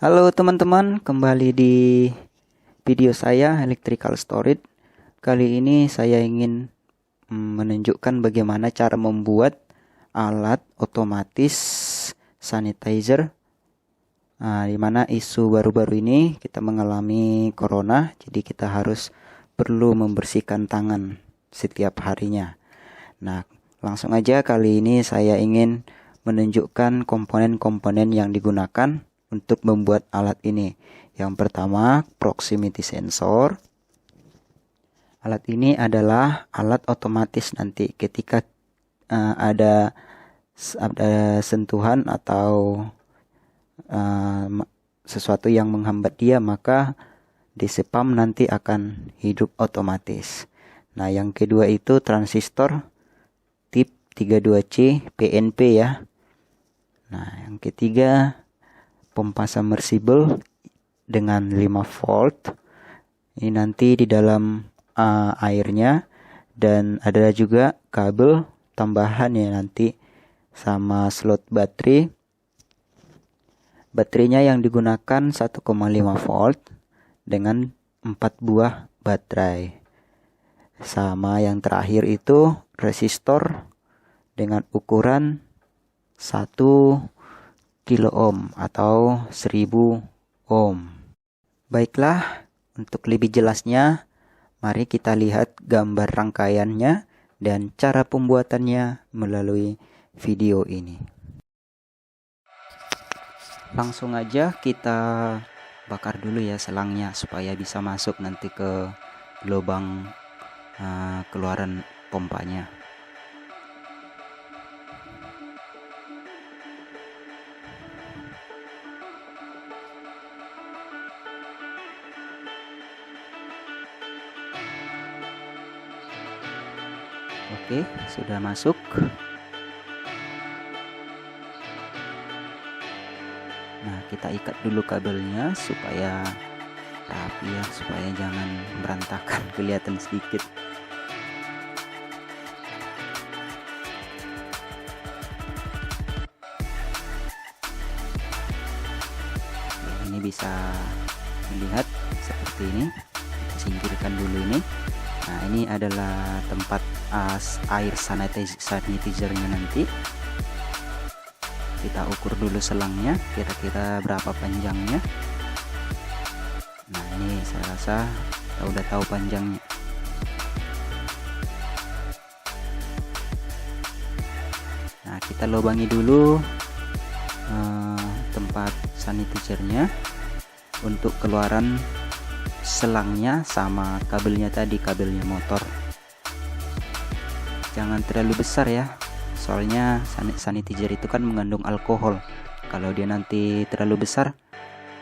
Halo teman-teman, kembali di video saya Electrical Storage. Kali ini saya ingin menunjukkan bagaimana cara membuat alat otomatis sanitizer. Di mana isu baru-baru ini kita mengalami corona, jadi kita harus perlu membersihkan tangan setiap harinya. Nah, langsung aja kali ini saya ingin menunjukkan komponen-komponen yang digunakan untuk membuat alat ini. Yang pertama, proximity sensor. Alat ini adalah alat otomatis nanti ketika ada sentuhan atau sesuatu yang menghambat dia, maka DC-pump nanti akan hidup otomatis. Nah, yang kedua itu transistor tip 32C PNP ya. Nah, yang ketiga pompa submersible dengan 5 volt. Ini nanti di dalam airnya, dan ada juga kabel tambahan ya nanti sama slot baterai. Baterainya yang digunakan 1,5 volt dengan 4 buah baterai. Sama yang terakhir itu resistor dengan ukuran 1 kilo ohm atau 1000 ohm. Baiklah, untuk lebih jelasnya, mari kita lihat gambar rangkaiannya dan cara pembuatannya melalui video ini. Langsung aja kita bakar dulu ya selangnya supaya bisa masuk nanti ke lubang keluaran pompanya. Oke, sudah masuk. Nah, kita ikat dulu kabelnya supaya rapi ya, supaya jangan berantakan, kelihatan sedikit. Ini bisa dilihat seperti ini. Kita singkirkan dulu ini. Nah, ini adalah tempat air sanitizernya nanti. Kita ukur dulu selangnya, kira-kira berapa panjangnya. Nah, ini saya rasa kita udah tahu panjangnya. Nah, kita lubangi dulu tempat sanitizernya untuk keluaran selangnya sama kabelnya tadi, kabelnya motor. Jangan terlalu besar ya, soalnya sanitizer itu kan mengandung alkohol. Kalau dia nanti terlalu besar,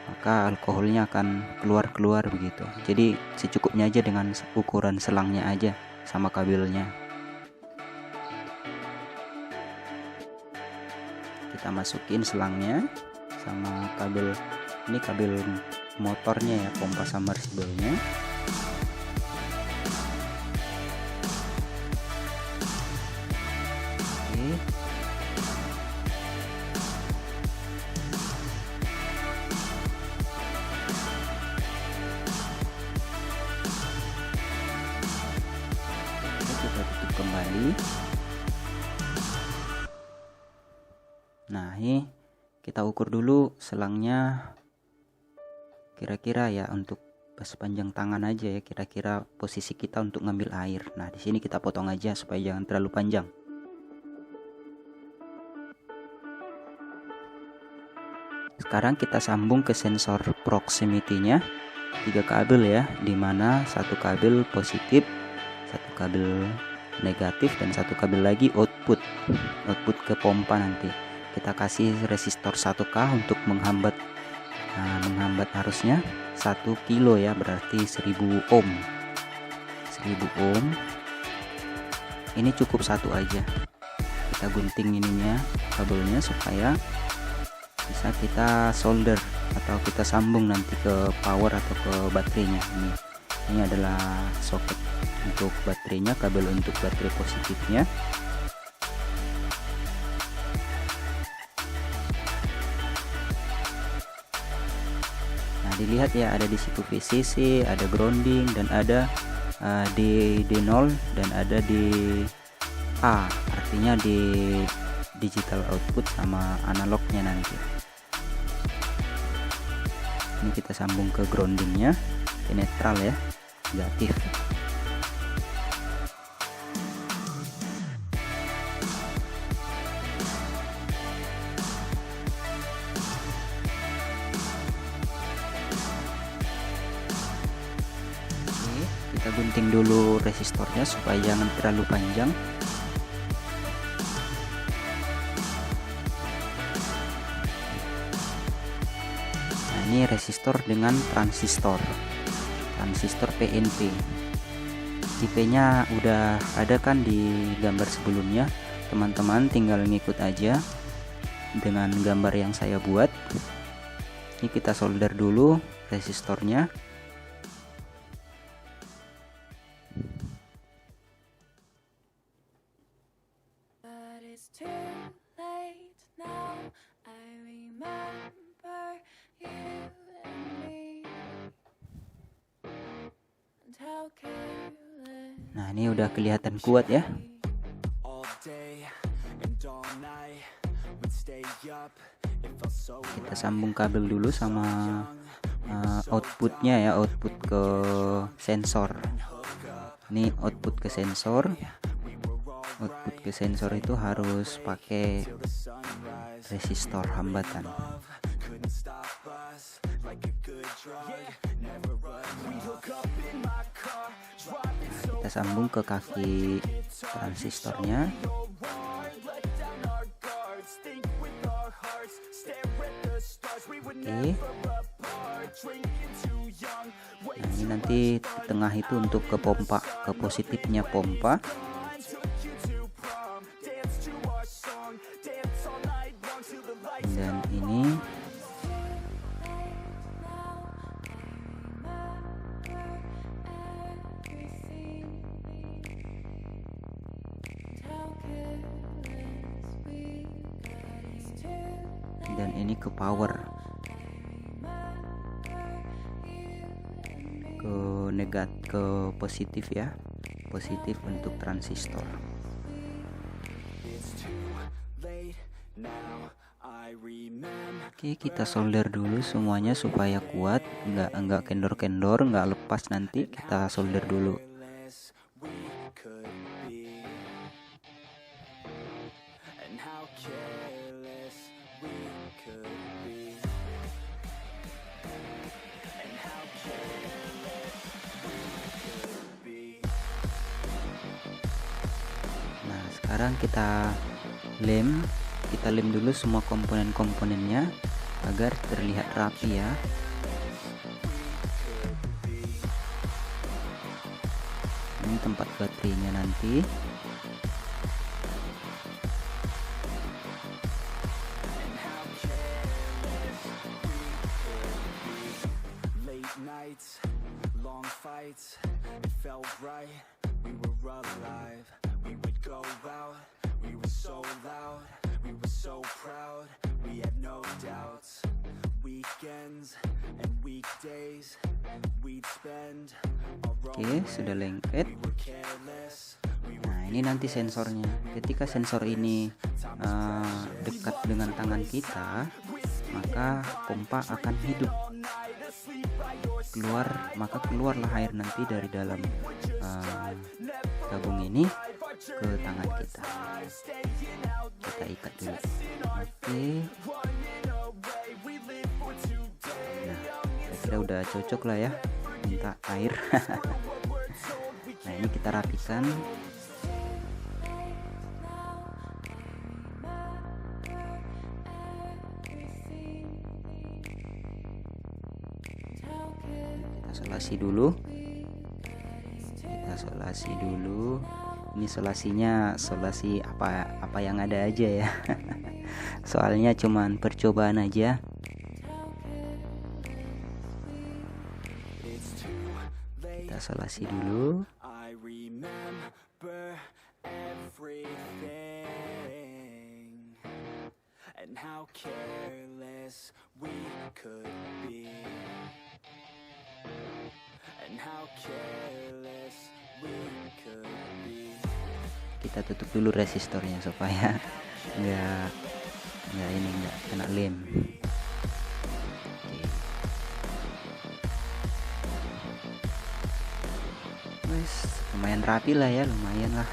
maka alkoholnya akan keluar begitu. Jadi secukupnya aja dengan ukuran selangnya aja sama kabelnya. Kita masukin selangnya sama kabel. Ini kabel motornya ya, pompa submersible-nya. Oke. Kita tutup kembali. Nah, ini kita ukur dulu selangnya. Kira-kira ya untuk sepanjang tangan aja ya, kira-kira posisi kita untuk ngambil air. Nah, di sini kita potong aja supaya jangan terlalu panjang. Sekarang kita sambung ke sensor proximity-nya. 3 kabel ya, dimana satu kabel positif, satu kabel negatif, dan satu kabel lagi output ke pompa nanti. Kita kasih resistor 1K untuk menghambat arusnya. 1 kilo ya, berarti 1000 ohm. 1000 ohm. Ini cukup satu aja. Kita gunting ininya, kabelnya, supaya bisa kita solder atau kita sambung nanti ke power atau ke baterainya. Ini adalah soket untuk baterainya, kabel untuk baterai positifnya. dilihat ya, ada di situ VCC, ada grounding, dan ada di D0 dan ada di A, artinya di digital output sama analognya nanti. Ini kita sambung ke groundingnya, ke netral ya, negatif. Oke, kita gunting dulu resistornya supaya jangan terlalu panjang. Ini resistor dengan transistor PNP. IP-nya udah ada kan di gambar sebelumnya, teman-teman tinggal ngikut aja dengan gambar yang saya buat. Ini kita solder dulu resistornya. Nah, ini udah kelihatan kuat ya. Kita sambung kabel dulu sama outputnya ya, output ke sensor. Ini output ke sensor. Output ke sensor itu harus pakai resistor hambatan. Kita sambung ke kaki transistornya. Oke. Nah, ini nanti tengah itu untuk ke pompa, ke positifnya pompa. Dan ini ke power, ke positif ya, positif untuk transistor. Oke, kita solder dulu semuanya supaya kuat, nggak kendor-kendor, nggak lepas nanti. Kita solder dulu. Nah, sekarang kita lem dulu semua komponen-komponennya agar terlihat rapi ya. Ini tempat baterainya nanti. Oke, sudah lengket. Nah, ini nanti sensornya. Ketika sensor ini dekat dengan tangan kita, maka pompa akan hidup. Keluarlah air nanti dari dalam tabung ini ke tangan kita. Kita ikat dulu. Oke. Nah, kira-kira udah cocok lah ya, minta air. Nah, ini kita rapikan. Kita solasi dulu. Ini solasi apa yang ada aja ya. Soalnya cuman percobaan aja. Kita solasi dulu. Kita tutup dulu resistornya supaya nggak kena lem. Wes, lumayan rapi lah ya, lumayan lah.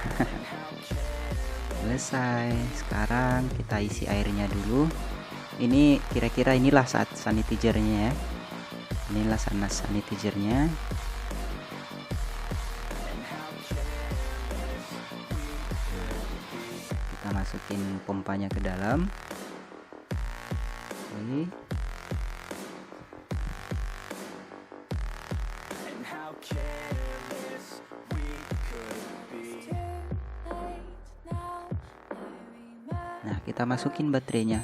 Selesai. Sekarang kita isi airnya dulu. Ini kira-kira inilah saat sanitizer-nya ya. Inilah sanitizer-nya. Kita masukin pompanya ke dalam. Oke. Nah, kita masukin baterainya.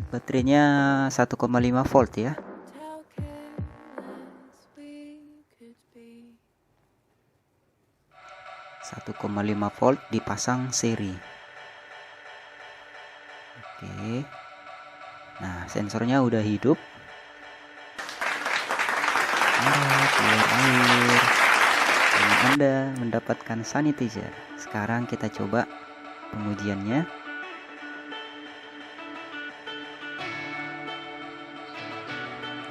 Baterainya 1,5 volt ya. 1,5 volt dipasang seri. Oke. Nah, sensornya udah hidup. Keluar air. Dan Anda mendapatkan sanitizer. Sekarang kita coba pengujiannya.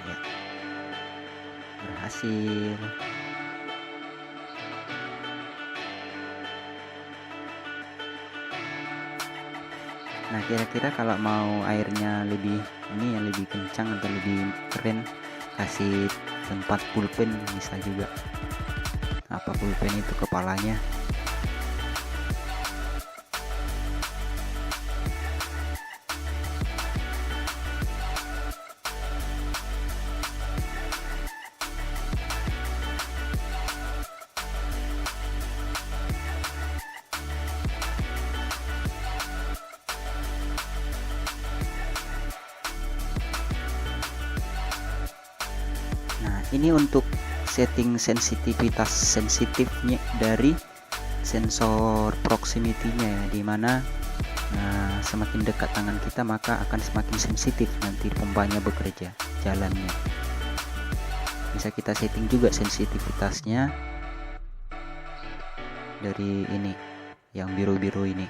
Ya. Berhasil. Nah, kira-kira kalau mau airnya lebih lebih kencang atau lebih keren, kasih tempat pulpen bisa juga. Apa pulpen itu, kepalanya. Ini untuk setting sensitifnya dari sensor proximity-nya ya, dimana semakin dekat tangan kita maka akan semakin sensitif nanti pompanya bekerja jalannya. Bisa kita setting juga sensitivitasnya dari ini yang biru-biru ini.